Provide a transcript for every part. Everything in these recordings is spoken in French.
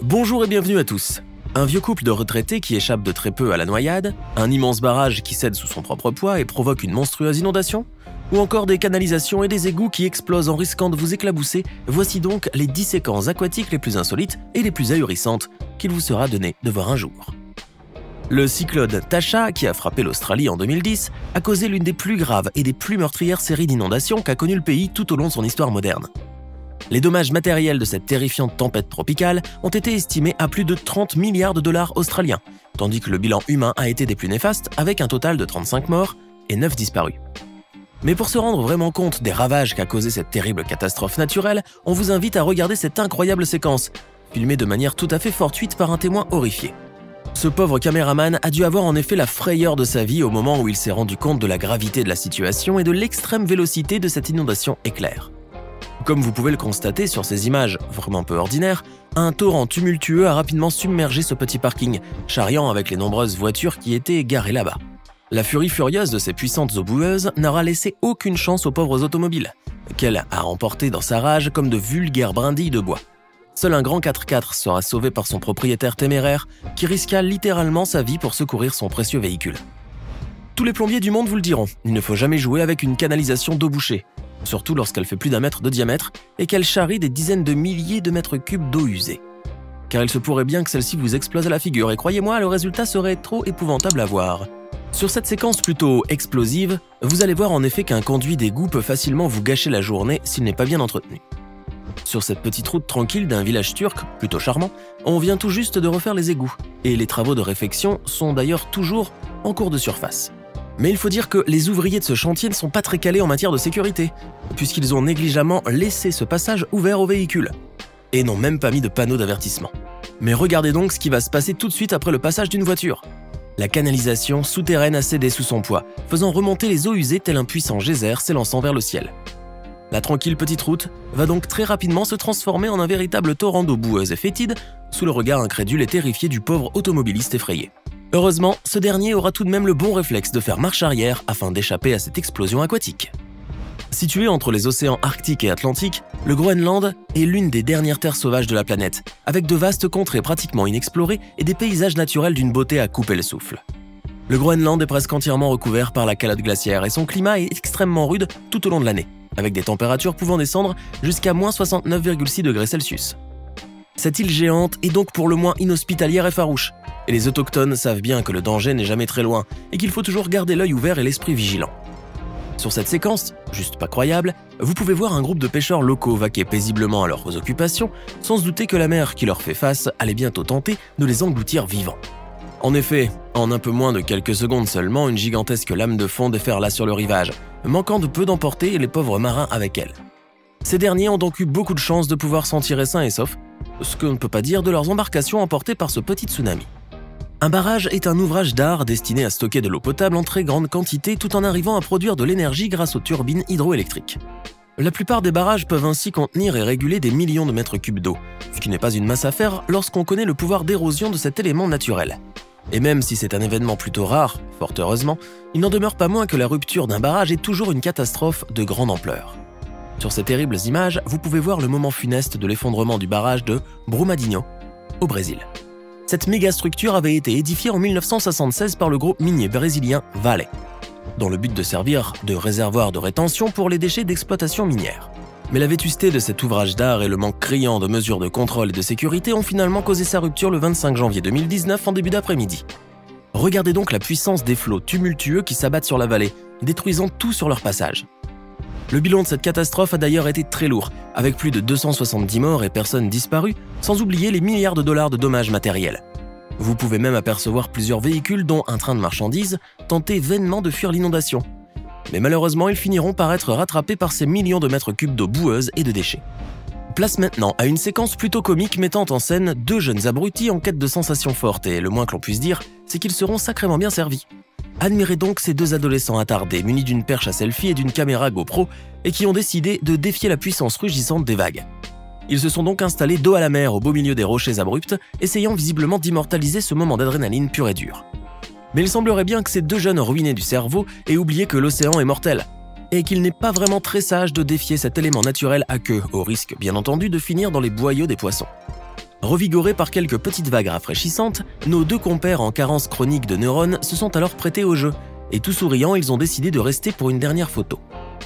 Bonjour et bienvenue à tous. Un vieux couple de retraités qui échappe de très peu à la noyade, un immense barrage qui cède sous son propre poids et provoque une monstrueuse inondation, ou encore des canalisations et des égouts qui explosent en risquant de vous éclabousser, voici donc les 10 séquences aquatiques les plus insolites et les plus ahurissantes qu'il vous sera donné de voir un jour. Le cyclone Tasha, qui a frappé l'Australie en 2010, a causé l'une des plus graves et des plus meurtrières séries d'inondations qu'a connu le pays tout au long de son histoire moderne. Les dommages matériels de cette terrifiante tempête tropicale ont été estimés à plus de 30 milliards de dollars australiens, tandis que le bilan humain a été des plus néfastes avec un total de 35 morts et 9 disparus. Mais pour se rendre vraiment compte des ravages qu'a causé cette terrible catastrophe naturelle, on vous invite à regarder cette incroyable séquence, filmée de manière tout à fait fortuite par un témoin horrifié. Ce pauvre caméraman a dû avoir en effet la frayeur de sa vie au moment où il s'est rendu compte de la gravité de la situation et de l'extrême vélocité de cette inondation éclair. Comme vous pouvez le constater sur ces images vraiment peu ordinaires, un torrent tumultueux a rapidement submergé ce petit parking, charriant avec les nombreuses voitures qui étaient garées là-bas. La furie furieuse de ces puissantes eaux boueuses n'aura laissé aucune chance aux pauvres automobiles, qu'elle a emporté dans sa rage comme de vulgaires brindilles de bois. Seul un grand 4x4 sera sauvé par son propriétaire téméraire qui risqua littéralement sa vie pour secourir son précieux véhicule. Tous les plombiers du monde vous le diront, il ne faut jamais jouer avec une canalisation d'eau bouchée, surtout lorsqu'elle fait plus d'1 mètre de diamètre et qu'elle charrie des dizaines de milliers de mètres cubes d'eau usée. Car il se pourrait bien que celle-ci vous explose à la figure et croyez-moi, le résultat serait trop épouvantable à voir. Sur cette séquence plutôt explosive, vous allez voir en effet qu'un conduit d'égout peut facilement vous gâcher la journée s'il n'est pas bien entretenu. Sur cette petite route tranquille d'un village turc, plutôt charmant, on vient tout juste de refaire les égouts, et les travaux de réfection sont d'ailleurs toujours en cours de surface. Mais il faut dire que les ouvriers de ce chantier ne sont pas très calés en matière de sécurité, puisqu'ils ont négligemment laissé ce passage ouvert aux véhicules, et n'ont même pas mis de panneau d'avertissement. Mais regardez donc ce qui va se passer tout de suite après le passage d'une voiture. La canalisation souterraine a cédé sous son poids, faisant remonter les eaux usées tel un puissant geyser s'élançant vers le ciel. La tranquille petite route va donc très rapidement se transformer en un véritable torrent d'eau boueuse et fétide, sous le regard incrédule et terrifié du pauvre automobiliste effrayé. Heureusement, ce dernier aura tout de même le bon réflexe de faire marche arrière afin d'échapper à cette explosion aquatique. Situé entre les océans Arctique et Atlantique, le Groenland est l'une des dernières terres sauvages de la planète, avec de vastes contrées pratiquement inexplorées et des paysages naturels d'une beauté à couper le souffle. Le Groenland est presque entièrement recouvert par la calotte glaciaire et son climat est extrêmement rude tout au long de l'année, avec des températures pouvant descendre jusqu'à -69,6 degrés Celsius. Cette île géante est donc pour le moins inhospitalière et farouche, et les autochtones savent bien que le danger n'est jamais très loin et qu'il faut toujours garder l'œil ouvert et l'esprit vigilant. Sur cette séquence, juste pas croyable, vous pouvez voir un groupe de pêcheurs locaux vaquer paisiblement à leurs occupations, sans se douter que la mer qui leur fait face allait bientôt tenter de les engloutir vivants. En effet, en un peu moins de quelques secondes seulement, une gigantesque lame de fond déferla sur le rivage, manquant de peu d'emporter les pauvres marins avec elle. Ces derniers ont donc eu beaucoup de chance de pouvoir s'en tirer sains et saufs, ce qu'on ne peut pas dire de leurs embarcations emportées par ce petit tsunami. Un barrage est un ouvrage d'art destiné à stocker de l'eau potable en très grande quantité tout en arrivant à produire de l'énergie grâce aux turbines hydroélectriques. La plupart des barrages peuvent ainsi contenir et réguler des millions de mètres cubes d'eau, ce qui n'est pas une mince affaire lorsqu'on connaît le pouvoir d'érosion de cet élément naturel. Et même si c'est un événement plutôt rare, fort heureusement, il n'en demeure pas moins que la rupture d'un barrage est toujours une catastrophe de grande ampleur. Sur ces terribles images, vous pouvez voir le moment funeste de l'effondrement du barrage de Brumadinho, au Brésil. Cette mégastructure avait été édifiée en 1976 par le groupe minier brésilien Vale, dans le but de servir de réservoir de rétention pour les déchets d'exploitation minière. Mais la vétusté de cet ouvrage d'art et le manque criant de mesures de contrôle et de sécurité ont finalement causé sa rupture le 25 janvier 2019 en début d'après-midi. Regardez donc la puissance des flots tumultueux qui s'abattent sur la vallée, détruisant tout sur leur passage. Le bilan de cette catastrophe a d'ailleurs été très lourd, avec plus de 270 morts et personnes disparues, sans oublier les milliards de dollars de dommages matériels. Vous pouvez même apercevoir plusieurs véhicules, dont un train de marchandises, tenter vainement de fuir l'inondation. Mais malheureusement, ils finiront par être rattrapés par ces millions de mètres cubes d'eau boueuse et de déchets. Place maintenant à une séquence plutôt comique mettant en scène 2 jeunes abrutis en quête de sensations fortes, et le moins que l'on puisse dire, c'est qu'ils seront sacrément bien servis. Admirez donc ces 2 adolescents attardés, munis d'une perche à selfie et d'une caméra GoPro, et qui ont décidé de défier la puissance rugissante des vagues. Ils se sont donc installés dos à la mer au beau milieu des rochers abrupts, essayant visiblement d'immortaliser ce moment d'adrénaline pure et dure. Mais il semblerait bien que ces 2 jeunes ruinés du cerveau aient oublié que l'océan est mortel, et qu'il n'est pas vraiment très sage de défier cet élément naturel à queue, au risque bien entendu de finir dans les boyaux des poissons. Revigorés par quelques petites vagues rafraîchissantes, nos deux compères en carence chronique de neurones se sont alors prêtés au jeu, et tout souriant, ils ont décidé de rester pour une dernière photo.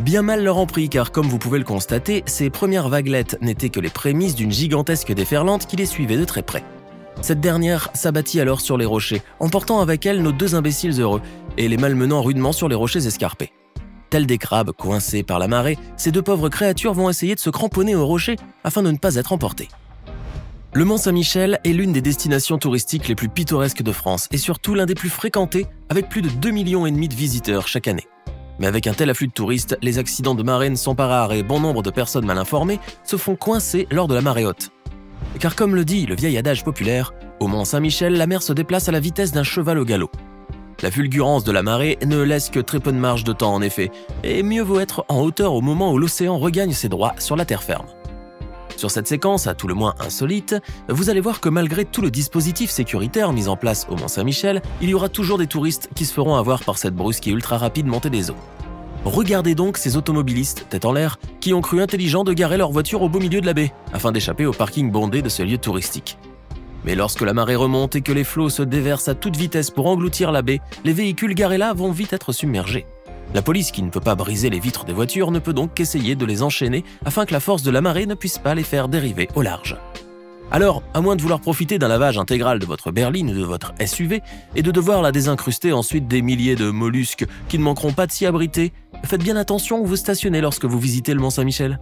Bien mal leur en prit car comme vous pouvez le constater, ces premières vaguelettes n'étaient que les prémices d'une gigantesque déferlante qui les suivait de très près. Cette dernière s'abattit alors sur les rochers, emportant avec elle nos deux imbéciles heureux et les malmenant rudement sur les rochers escarpés. Tels des crabes coincés par la marée, ces deux pauvres créatures vont essayer de se cramponner aux rochers afin de ne pas être emportées. Le Mont-Saint-Michel est l'une des destinations touristiques les plus pittoresques de France et surtout l'un des plus fréquentés avec plus de 2,5 millions de visiteurs chaque année. Mais avec un tel afflux de touristes, les accidents de marée ne sont pas rares et bon nombre de personnes mal informées se font coincer lors de la marée haute. Car comme le dit le vieil adage populaire, au Mont-Saint-Michel, la mer se déplace à la vitesse d'un cheval au galop. La fulgurance de la marée ne laisse que très peu de marge de temps en effet, et mieux vaut être en hauteur au moment où l'océan regagne ses droits sur la terre ferme. Sur cette séquence, à tout le moins insolite, vous allez voir que malgré tout le dispositif sécuritaire mis en place au Mont-Saint-Michel, il y aura toujours des touristes qui se feront avoir par cette brusque et ultra rapide montée des eaux. Regardez donc ces automobilistes, tête en l'air, qui ont cru intelligent de garer leur voiture au beau milieu de la baie, afin d'échapper au parking bondé de ce lieu touristique. Mais lorsque la marée remonte et que les flots se déversent à toute vitesse pour engloutir la baie, les véhicules garés là vont vite être submergés. La police, qui ne peut pas briser les vitres des voitures, ne peut donc qu'essayer de les enchaîner afin que la force de la marée ne puisse pas les faire dériver au large. Alors, à moins de vouloir profiter d'un lavage intégral de votre berline ou de votre SUV et de devoir la désincruster ensuite des milliers de mollusques qui ne manqueront pas de s'y abriter, faites bien attention où vous stationnez lorsque vous visitez le Mont-Saint-Michel.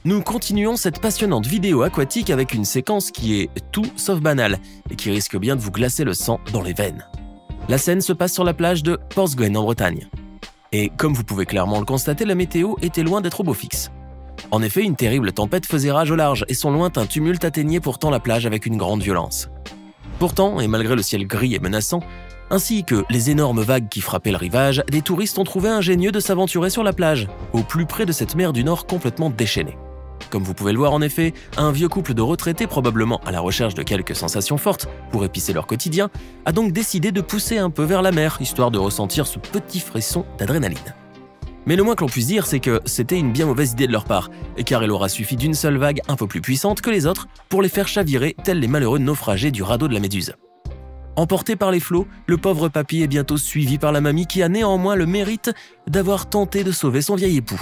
Nous continuons cette passionnante vidéo aquatique avec une séquence qui est tout sauf banale et qui risque bien de vous glacer le sang dans les veines. La scène se passe sur la plage de Porthgwen en Bretagne. Et comme vous pouvez clairement le constater, la météo était loin d'être au beau fixe. En effet, une terrible tempête faisait rage au large et son lointain tumulte atteignait pourtant la plage avec une grande violence. Pourtant, et malgré le ciel gris et menaçant, ainsi que les énormes vagues qui frappaient le rivage, des touristes ont trouvé ingénieux de s'aventurer sur la plage, au plus près de cette mer du Nord complètement déchaînée. Comme vous pouvez le voir en effet, un vieux couple de retraités, probablement à la recherche de quelques sensations fortes pour épicer leur quotidien, a donc décidé de pousser un peu vers la mer, histoire de ressentir ce petit frisson d'adrénaline. Mais le moins que l'on puisse dire, c'est que c'était une bien mauvaise idée de leur part, car il aura suffi d'une seule vague un peu plus puissante que les autres pour les faire chavirer tels les malheureux naufragés du radeau de la Méduse. Emporté par les flots, le pauvre papy est bientôt suivi par la mamie qui a néanmoins le mérite d'avoir tenté de sauver son vieil époux.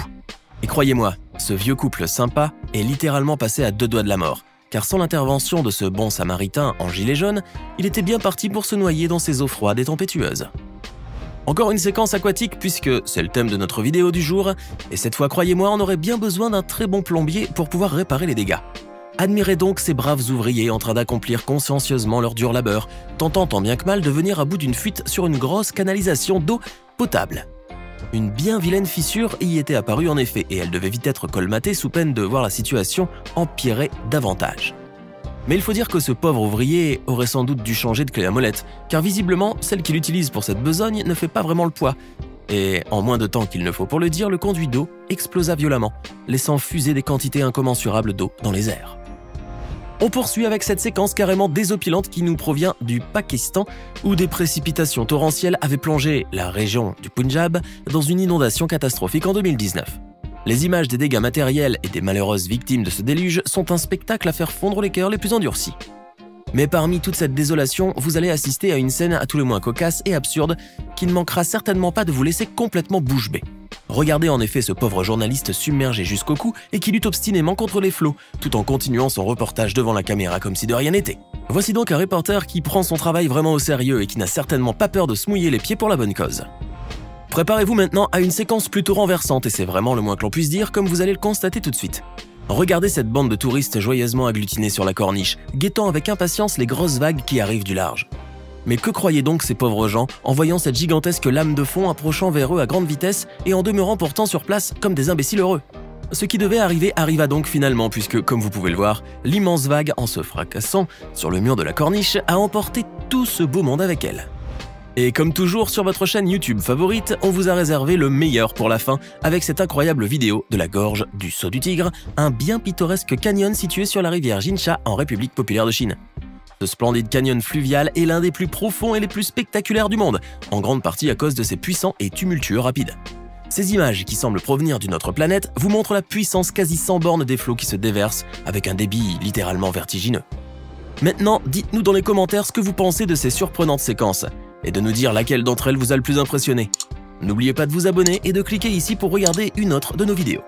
Et croyez-moi, ce vieux couple sympa est littéralement passé à 2 doigts de la mort, car sans l'intervention de ce bon samaritain en gilet jaune, il était bien parti pour se noyer dans ces eaux froides et tempétueuses. Encore une séquence aquatique puisque c'est le thème de notre vidéo du jour, et cette fois croyez-moi, on aurait bien besoin d'un très bon plombier pour pouvoir réparer les dégâts. Admirez donc ces braves ouvriers en train d'accomplir consciencieusement leur dur labeur, tentant tant bien que mal de venir à bout d'une fuite sur une grosse canalisation d'eau potable. Une bien vilaine fissure y était apparue en effet, et elle devait vite être colmatée sous peine de voir la situation empirer davantage. Mais il faut dire que ce pauvre ouvrier aurait sans doute dû changer de clé à molette, car visiblement, celle qu'il utilise pour cette besogne ne fait pas vraiment le poids. Et en moins de temps qu'il ne faut pour le dire, le conduit d'eau explosa violemment, laissant fuser des quantités incommensurables d'eau dans les airs. On poursuit avec cette séquence carrément désopilante qui nous provient du Pakistan, où des précipitations torrentielles avaient plongé la région du Punjab dans une inondation catastrophique en 2019. Les images des dégâts matériels et des malheureuses victimes de ce déluge sont un spectacle à faire fondre les cœurs les plus endurcis. Mais parmi toute cette désolation, vous allez assister à une scène à tout le moins cocasse et absurde qui ne manquera certainement pas de vous laisser complètement bouche bée. Regardez en effet ce pauvre journaliste submergé jusqu'au cou et qui lutte obstinément contre les flots, tout en continuant son reportage devant la caméra comme si de rien n'était. Voici donc un reporter qui prend son travail vraiment au sérieux et qui n'a certainement pas peur de se mouiller les pieds pour la bonne cause. Préparez-vous maintenant à une séquence plutôt renversante et c'est vraiment le moins que l'on puisse dire comme vous allez le constater tout de suite. Regardez cette bande de touristes joyeusement agglutinés sur la corniche, guettant avec impatience les grosses vagues qui arrivent du large. Mais que croyaient donc ces pauvres gens en voyant cette gigantesque lame de fond approchant vers eux à grande vitesse et en demeurant pourtant sur place comme des imbéciles heureux? Ce qui devait arriver arriva donc finalement puisque, comme vous pouvez le voir, l'immense vague, en se fracassant sur le mur de la corniche, a emporté tout ce beau monde avec elle. Et comme toujours sur votre chaîne YouTube favorite, on vous a réservé le meilleur pour la fin avec cette incroyable vidéo de la gorge du Saut du Tigre, un bien pittoresque canyon situé sur la rivière Jinsha en République populaire de Chine. Ce splendide canyon fluvial est l'un des plus profonds et les plus spectaculaires du monde, en grande partie à cause de ses puissants et tumultueux rapides. Ces images, qui semblent provenir d'une autre planète, vous montrent la puissance quasi sans borne des flots qui se déversent, avec un débit littéralement vertigineux. Maintenant, dites-nous dans les commentaires ce que vous pensez de ces surprenantes séquences, et de nous dire laquelle d'entre elles vous a le plus impressionné. N'oubliez pas de vous abonner et de cliquer ici pour regarder une autre de nos vidéos.